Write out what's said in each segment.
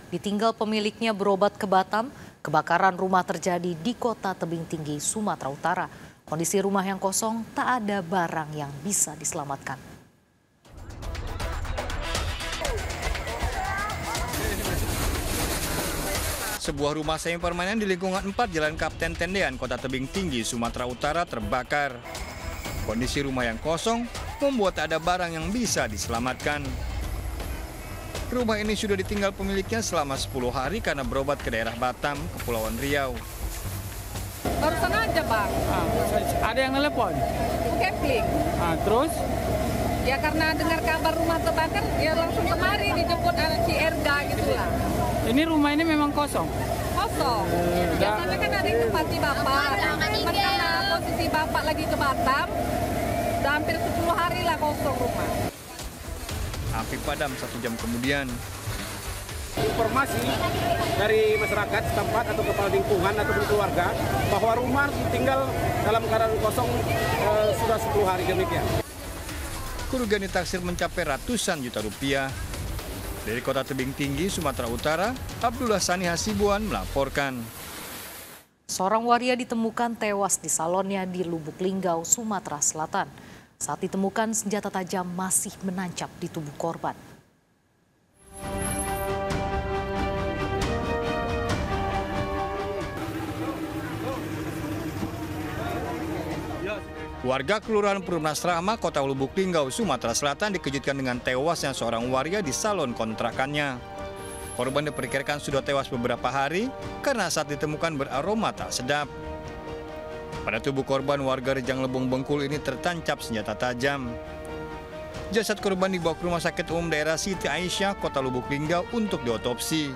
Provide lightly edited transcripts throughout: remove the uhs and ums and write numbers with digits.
Ditinggal pemiliknya berobat ke Batam, kebakaran rumah terjadi di Kota Tebing Tinggi, Sumatera Utara. Kondisi rumah yang kosong, tak ada barang yang bisa diselamatkan. Sebuah rumah semi permanen di lingkungan 4 Jalan Kapten Tendean, Kota Tebing Tinggi, Sumatera Utara terbakar. Kondisi rumah yang kosong membuat tak ada barang yang bisa diselamatkan. Rumah ini sudah ditinggal pemiliknya selama 10 hari karena berobat ke daerah Batam, Kepulauan Riau. Barusan aja, Bang. Ada yang nelpon? Kepling. Terus? Ya karena dengar kabar rumah terbakar, ya langsung kemari dijemput anak si Erga gitu lah. Ini rumah ini memang kosong? Kosong. Biasanya kan ada yang tempati Bapak. Cuman karena posisi Bapak lagi ke Batam, udah hampir 10 hari lah kosong rumah. Api padam 1 jam kemudian. Informasi dari masyarakat setempat atau kepala lingkungan atau keluarga bahwa rumah tinggal dalam keadaan kosong sudah 10 hari demikian. Kerugian ditaksir mencapai ratusan juta rupiah. Dari Kota Tebing Tinggi, Sumatera Utara, Abdullah Sani Hasibuan melaporkan. Seorang waria ditemukan tewas di salonnya di Lubuk Linggau, Sumatera Selatan. Saat ditemukan, senjata tajam masih menancap di tubuh korban. Warga Kelurahan Perumnas Rahma, Kota Lubuk Linggau, Sumatera Selatan dikejutkan dengan tewasnya seorang waria di salon kontrakannya. Korban diperkirakan sudah tewas beberapa hari karena saat ditemukan beraroma tak sedap. Pada tubuh korban, warga Rejang Lebong Bengkulu ini tertancap senjata tajam. Jasad korban dibawa ke Rumah Sakit Umum Daerah Siti Aisyah, Kota Lubuk Linggau untuk diotopsi.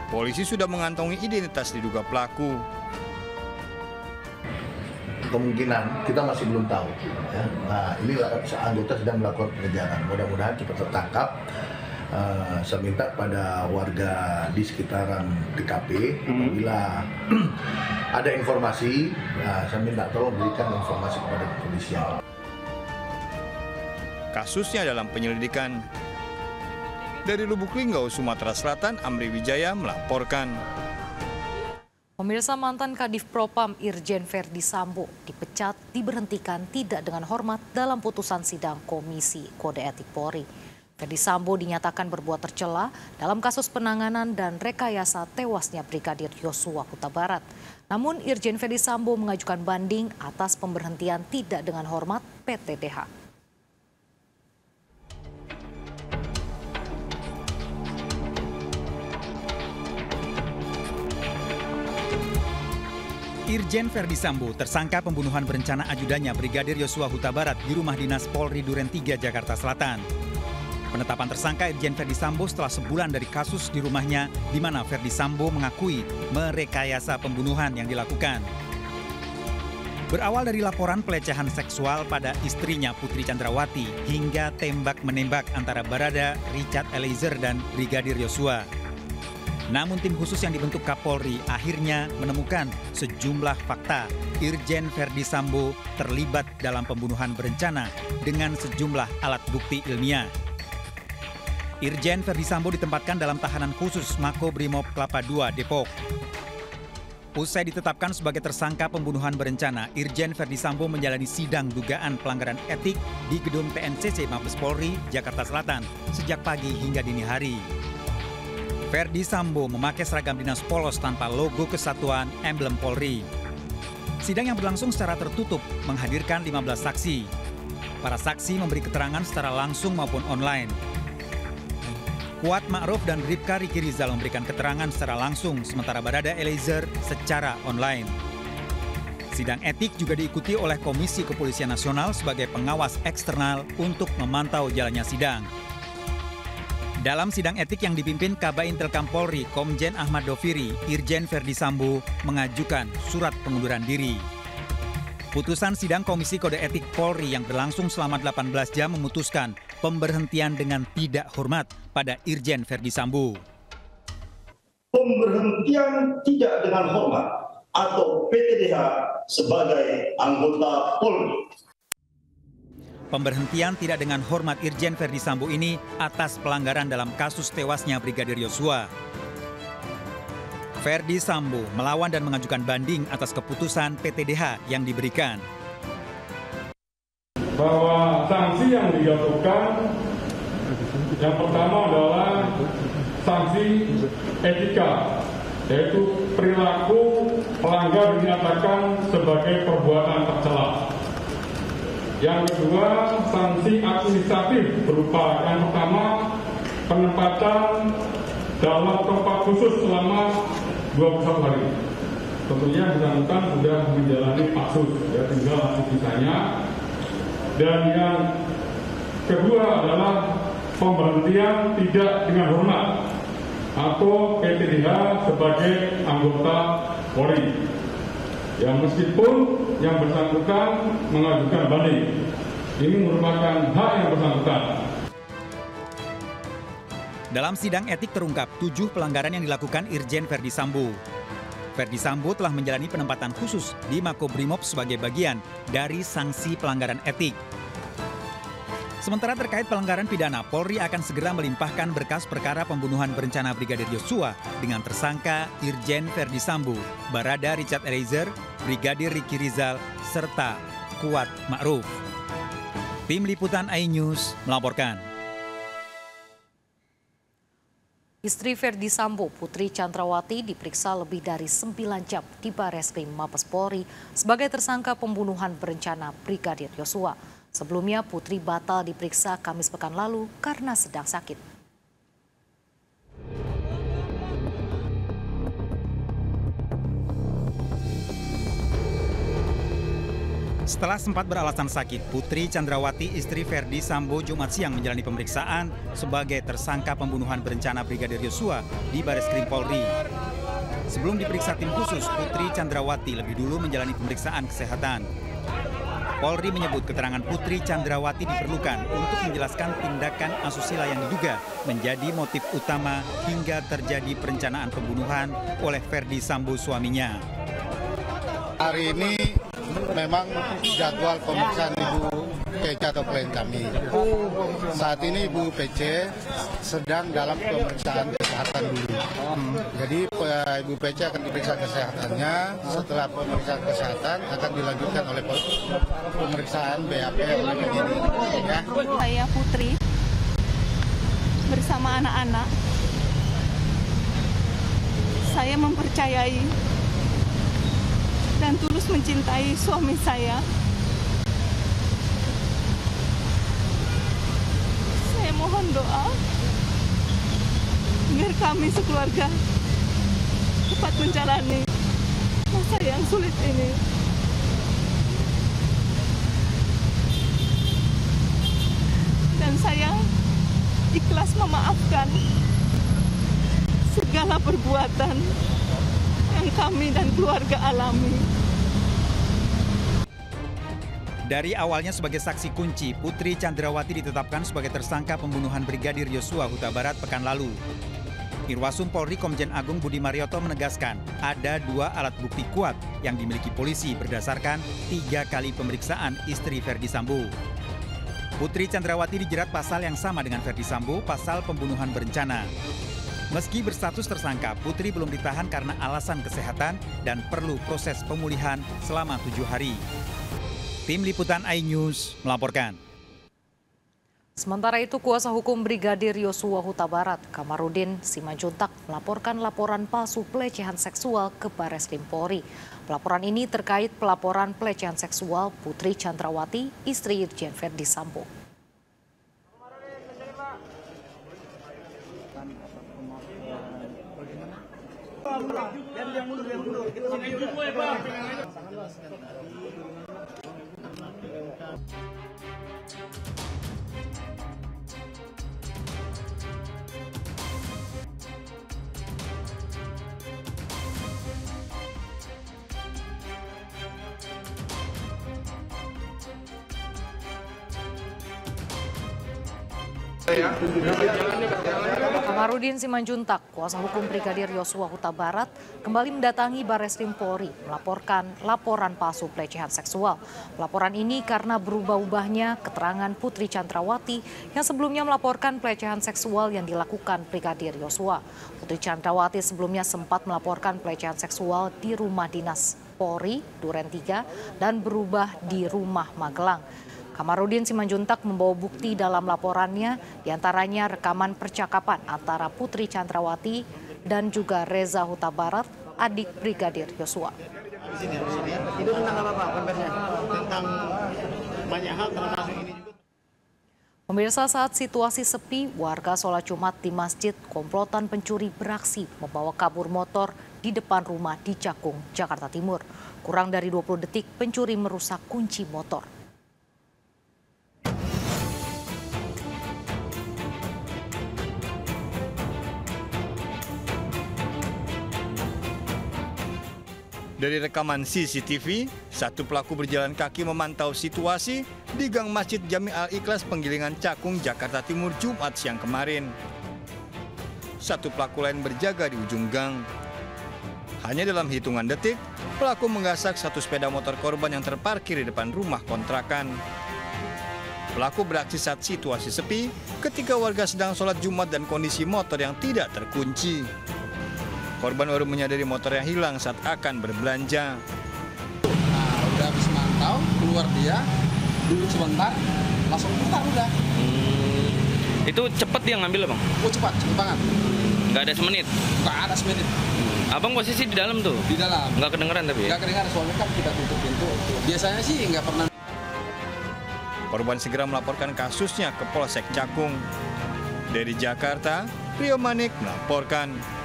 Polisi sudah mengantongi identitas diduga pelaku. Kemungkinan kita masih belum tahu. Ya. Nah, ini anggota sedang melakukan pengejaran. Mudah-mudahan cepat tertangkap. Saya minta pada warga di sekitaran TKP, apabila ada informasi, saya minta tolong berikan informasi kepada kepolisian. Kasusnya dalam penyelidikan. Dari Lubuk Linggau, Sumatera Selatan, Amri Wijaya melaporkan. Pemirsa, mantan Kadif Propam Irjen Verdi Sambo dipecat, diberhentikan tidak dengan hormat dalam putusan sidang Komisi Kode Etik Polri. Verdi Sambo dinyatakan berbuat tercela dalam kasus penanganan dan rekayasa tewasnya Brigadir Yosua Huta Barat. Namun Irjen Verdi Sambo mengajukan banding atas pemberhentian tidak dengan hormat PTDH. Irjen Verdi Sambo tersangka pembunuhan berencana ajudannya Brigadir Yosua Huta Barat di rumah dinas Polri Duren 3, Jakarta Selatan. Penetapan tersangka Irjen Verdi Sambo setelah sebulan dari kasus di rumahnya di mana Verdi Sambo mengakui merekayasa pembunuhan yang dilakukan. Berawal dari laporan pelecehan seksual pada istrinya Putri Chandrawati hingga tembak-menembak antara Barada, Richard Eliezer, dan Brigadir Yosua. Namun tim khusus yang dibentuk Kapolri akhirnya menemukan sejumlah fakta Irjen Verdi Sambo terlibat dalam pembunuhan berencana dengan sejumlah alat bukti ilmiah. Irjen Verdi Sambo ditempatkan dalam tahanan khusus Makobrimob Kelapa II, Depok. Usai ditetapkan sebagai tersangka pembunuhan berencana, Irjen Verdi Sambo menjalani sidang dugaan pelanggaran etik di gedung TNCC Mabes Polri, Jakarta Selatan sejak pagi hingga dini hari. Verdi Sambo memakai seragam dinas polos tanpa logo kesatuan emblem Polri. Sidang yang berlangsung secara tertutup menghadirkan 15 saksi. Para saksi memberi keterangan secara langsung maupun online. Kuat Ma'ruf dan Bribka Riki Rizal memberikan keterangan secara langsung, sementara Barada Eliezer secara online. Sidang etik juga diikuti oleh Komisi Kepolisian Nasional sebagai pengawas eksternal untuk memantau jalannya sidang. Dalam sidang etik yang dipimpin Kabintelkam Polri, Komjen Ahmad Doviri, Irjen Verdi Sambo mengajukan surat pengunduran diri. Putusan sidang Komisi Kode Etik Polri yang berlangsung selama 18 jam memutuskan pemberhentian dengan tidak hormat pada Irjen Verdi Sambo. Pemberhentian tidak dengan hormat atau PTDH sebagai anggota Polri. Pemberhentian tidak dengan hormat Irjen Verdi Sambo ini atas pelanggaran dalam kasus tewasnya Brigadir Yosua. Verdi Sambo melawan dan mengajukan banding atas keputusan PTDH yang diberikan. Bahwa sanksi yang dijatuhkan yang pertama adalah sanksi etika, yaitu perilaku pelanggar dinyatakan sebagai perbuatan tercela. Yang kedua, sanksi administratif berupa yang pertama penempatan dalam tempat khusus selama 21 hari. Tentunya bersangkutan sudah menjalani paksus, ya tinggal hasil sisanya. Dan yang kedua adalah pemberhentian tidak dengan hormat atau PTDH sebagai anggota Polri. Ya meskipun yang bersangkutan mengajukan banding, ini merupakan hak yang bersangkutan. Dalam sidang etik terungkap 7 pelanggaran yang dilakukan Irjen Verdi Sambo. Verdi Sambo telah menjalani penempatan khusus di Makobrimob sebagai bagian dari sanksi pelanggaran etik. Sementara terkait pelanggaran pidana, Polri akan segera melimpahkan berkas perkara pembunuhan berencana Brigadir Yosua dengan tersangka Irjen Verdi Sambo, Barada Richard Eliezer, Brigadir Ricky Rizal, serta Kuat Ma'ruf. Tim Liputan iNews melaporkan. Istri Verdi Sambo, Putri Chandrawati, diperiksa lebih dari 9 jam di Bareskrim Mabes Polri sebagai tersangka pembunuhan berencana Brigadir Yosua. Sebelumnya, Putri batal diperiksa Kamis pekan lalu karena sedang sakit. Setelah sempat beralasan sakit, Putri Chandrawati, istri Verdi Sambo, Jumat siang menjalani pemeriksaan sebagai tersangka pembunuhan berencana Brigadir Yosua di Bareskrim Polri. Sebelum diperiksa tim khusus, Putri Chandrawati lebih dulu menjalani pemeriksaan kesehatan. Polri menyebut keterangan Putri Chandrawati diperlukan untuk menjelaskan tindakan asusila yang diduga menjadi motif utama hingga terjadi perencanaan pembunuhan oleh Verdi Sambo suaminya. Hari ini memang jadwal pemeriksaan Ibu PC atau klien kami. Saat ini Ibu PC sedang dalam pemeriksaan kesehatan dulu. Jadi Ibu PC akan diperiksa kesehatannya. Setelah pemeriksaan kesehatan akan dilanjutkan oleh pemeriksaan BAP oleh penyidik. Ya. Saya Putri bersama anak-anak. Saya mempercayai dan tulus mencintai suami saya. Saya mohon doa agar kami sekeluarga cepat menjalani masa yang sulit ini. Dan saya ikhlas memaafkan segala perbuatan yang kami dan keluarga alami. Dari awalnya sebagai saksi kunci, Putri Chandrawati ditetapkan sebagai tersangka pembunuhan Brigadir Yosua Huta Barat pekan lalu. Irwasum Polri Komjen Agung Budi Marioto menegaskan ada 2 alat bukti kuat yang dimiliki polisi berdasarkan 3 kali pemeriksaan istri Verdi Sambo. Putri Chandrawati dijerat pasal yang sama dengan Verdi Sambo, pasal pembunuhan berencana. Meski berstatus tersangka, Putri belum ditahan karena alasan kesehatan dan perlu proses pemulihan selama 7 hari. Tim Liputan iNews melaporkan. Sementara itu, kuasa hukum Brigadir Yosua Huta Barat, Kamarudin Simanjuntak, melaporkan laporan palsu pelecehan seksual ke Bareskrim Polri. Pelaporan ini terkait pelaporan pelecehan seksual Putri Chandrawati, istri Irjen Verdi Sambo. Kamarudin Simanjuntak, kuasa hukum Brigadir Yosua Huta Barat, kembali mendatangi Barreskrim Polri melaporkan laporan palsu pelecehan seksual. Laporan ini karena berubah-ubahnya keterangan Putri Chandrawati yang sebelumnya melaporkan pelecehan seksual yang dilakukan Brigadir Yosua. Putri Chandrawati sebelumnya sempat melaporkan pelecehan seksual di rumah dinas Polri, Duren 3, dan berubah di rumah Magelang. Kamarudin Simanjuntak membawa bukti dalam laporannya, diantaranya rekaman percakapan antara Putri Chandrawati dan juga Reza Huta Barat, adik Brigadir Yosua. Itu tentang apa Pak? Tentang banyak hal termasuk ini juga. Pemirsa, saat situasi sepi, warga sholat Jumat di masjid, komplotan pencuri beraksi membawa kabur motor di depan rumah di Cakung, Jakarta Timur. Kurang dari 20 detik, pencuri merusak kunci motor. Dari rekaman CCTV, satu pelaku berjalan kaki memantau situasi di gang Masjid Jami Al-Ikhlas Penggilingan Cakung, Jakarta Timur, Jumat siang kemarin. Satu pelaku lain berjaga di ujung gang. Hanya dalam hitungan detik, pelaku menggasak satu sepeda motor korban yang terparkir di depan rumah kontrakan. Pelaku beraksi saat situasi sepi ketika warga sedang sholat Jumat dan kondisi motor yang tidak terkunci. Korban baru menyadari motor yang hilang saat akan berbelanja. Nah, udah habis mantau, keluar dia, duduk sebentar, langsung putar udah. Itu cepet dia ngambil, Bang? Oh, cepet banget. Nggak ada semenit? Nggak ada semenit. Abang posisi di dalam tuh? Di dalam. Nggak kedengeran tapi ya? Nggak kedengeran, soalnya kan kita tutup pintu. Biasanya sih nggak pernah. Korban segera melaporkan kasusnya ke Polsek Cakung. Dari Jakarta, Rio Manik melaporkan.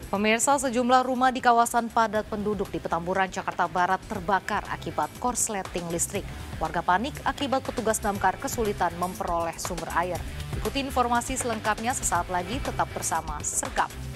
Pemirsa, sejumlah rumah di kawasan padat penduduk di Petamburan, Jakarta Barat terbakar akibat korsleting listrik. Warga panik akibat petugas damkar kesulitan memperoleh sumber air. Ikuti informasi selengkapnya sesaat lagi, tetap bersama Serkap.